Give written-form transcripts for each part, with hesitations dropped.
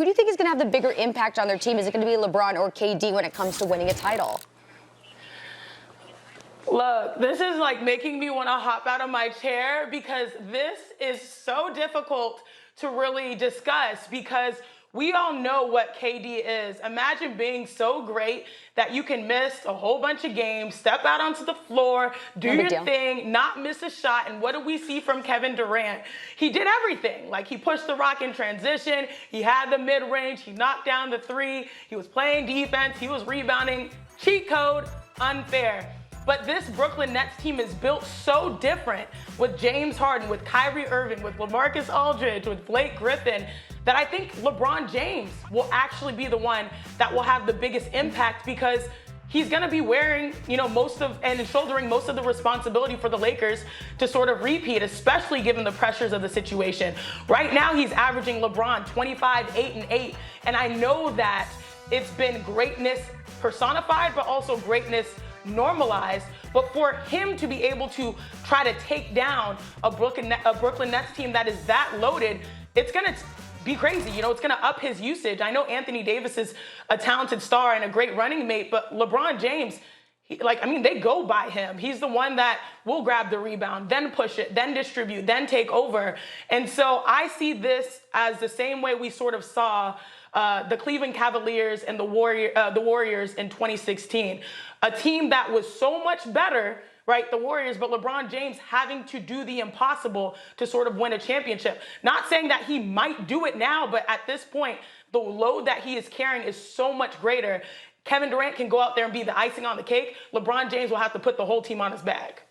Who do you think is going to have the bigger impact on their team? Is it going to be LeBron or KD when it comes to winning a title? Look, this is like making me want to hop out of my chair because this is so difficult to really discuss because we all know what KD is. Imagine being so great that you can miss a whole bunch of games, step out onto the floor, do your thing, not miss a shot. And what do we see from Kevin Durant? He did everything. Like, he pushed the rock in transition. He had the mid-range. He knocked down the three. He was playing defense. He was rebounding. Cheat code, unfair. But this Brooklyn Nets team is built so different with James Harden, with Kyrie Irving, with LaMarcus Aldridge, with Blake Griffin, that I think LeBron James will actually be the one that will have the biggest impact because he's going to be wearing, and shouldering most of the responsibility for the Lakers to sort of repeat, especially given the pressures of the situation. Right now, he's averaging LeBron 25, 8, and 8. And I know that it's been greatness personified, but also greatness normalized. But for him to be able to try to take down a Brooklyn Nets team that is that loaded, it's going to be crazy. It's going to up his usage. I know Anthony Davis is a talented star and a great running mate, but LeBron James, they go by him. He's the one that will grab the rebound, then push it, then distribute, then take over. And so I see this as the same way we sort of saw the Cleveland Cavaliers and the Warriors in 2016. A team that was so much better, right, the Warriors, but LeBron James having to do the impossible to sort of win a championship. Not saying that he might do it now, but at this point, the load that he is carrying is so much greater. Kevin Durant can go out there and be the icing on the cake. LeBron James will have to put the whole team on his back.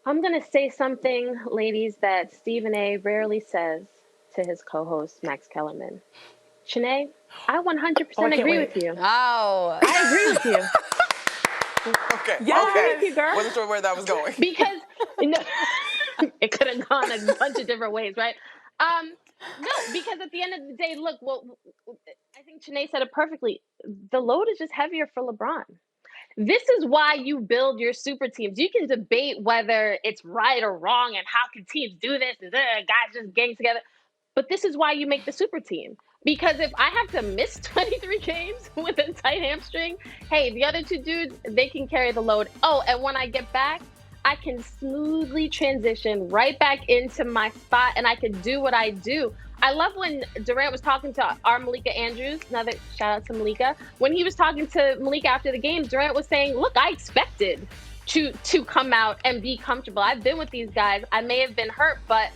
I'm going to say something, ladies, that Stephen A. rarely says to his co-host, Max Kellerman. Shanae, I 100% agree with you. Oh. I agree with you. Okay. Yeah, okay. Thank you, girl. Wasn't sure where that was going. Because it could have gone a bunch of different ways, right? No, because at the end of the day, look, I think Shanae said it perfectly. The load is just heavier for LeBron. This is why you build your super teams. You can debate whether it's right or wrong and how can teams do this and guys just gang together. But this is why you make the super team. Because if I have to miss 23 games with a tight hamstring, hey, the other two dudes, they can carry the load. Oh, and when I get back, I can smoothly transition right back into my spot and I can do what I do. I love when Durant was talking to our Malika Andrews, another shout out to Malika. When he was talking to Malika after the game, Durant was saying, look, I expected to come out and be comfortable. I've been with these guys. I may have been hurt, but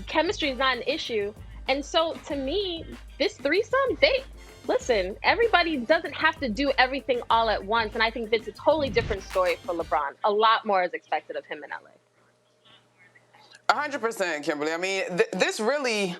chemistry is not an issue. And so to me, this threesome, listen, everybody doesn't have to do everything all at once. And I think it's a totally different story for LeBron. A lot more is expected of him in LA. 100%, Kimberly. I mean, this really,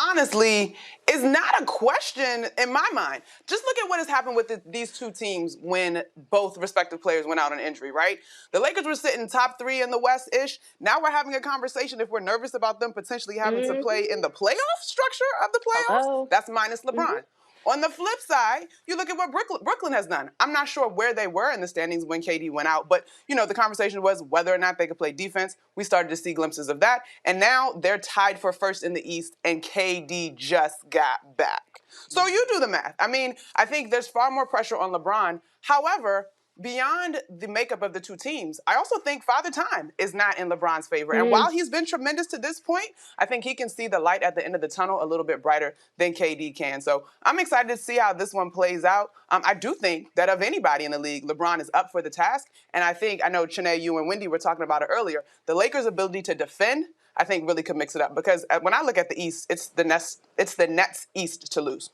honestly, is not a question in my mind. Just look at what has happened with these two teams when both respective players went out on injury, right? The Lakers were sitting top 3 in the West-ish. Now we're having a conversation if we're nervous about them potentially having to play in the playoff structure of the playoffs. That's minus LeBron. On the flip side, you look at what Brooklyn has done. I'm not sure where they were in the standings when KD went out, but, the conversation was whether or not they could play defense. We started to see glimpses of that, and now they're tied for first in the East, and KD just got back. So you do the math. I mean, I think there's far more pressure on LeBron. However, beyond the makeup of the two teams, I also think Father Time is not in LeBron's favor. And while he's been tremendous to this point, I think he can see the light at the end of the tunnel a little bit brighter than KD can. So I'm excited to see how this one plays out. I do think that of anybody in the league, LeBron is up for the task. And I know, Chanae, you and Wendy were talking about it earlier, the Lakers' ability to defend, I think really could mix it up. Because when I look at the East, it's the Nets East to lose.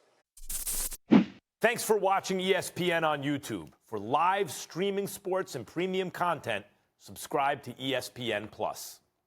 Thanks for watching ESPN on YouTube. For live streaming sports and premium content, subscribe to ESPN+.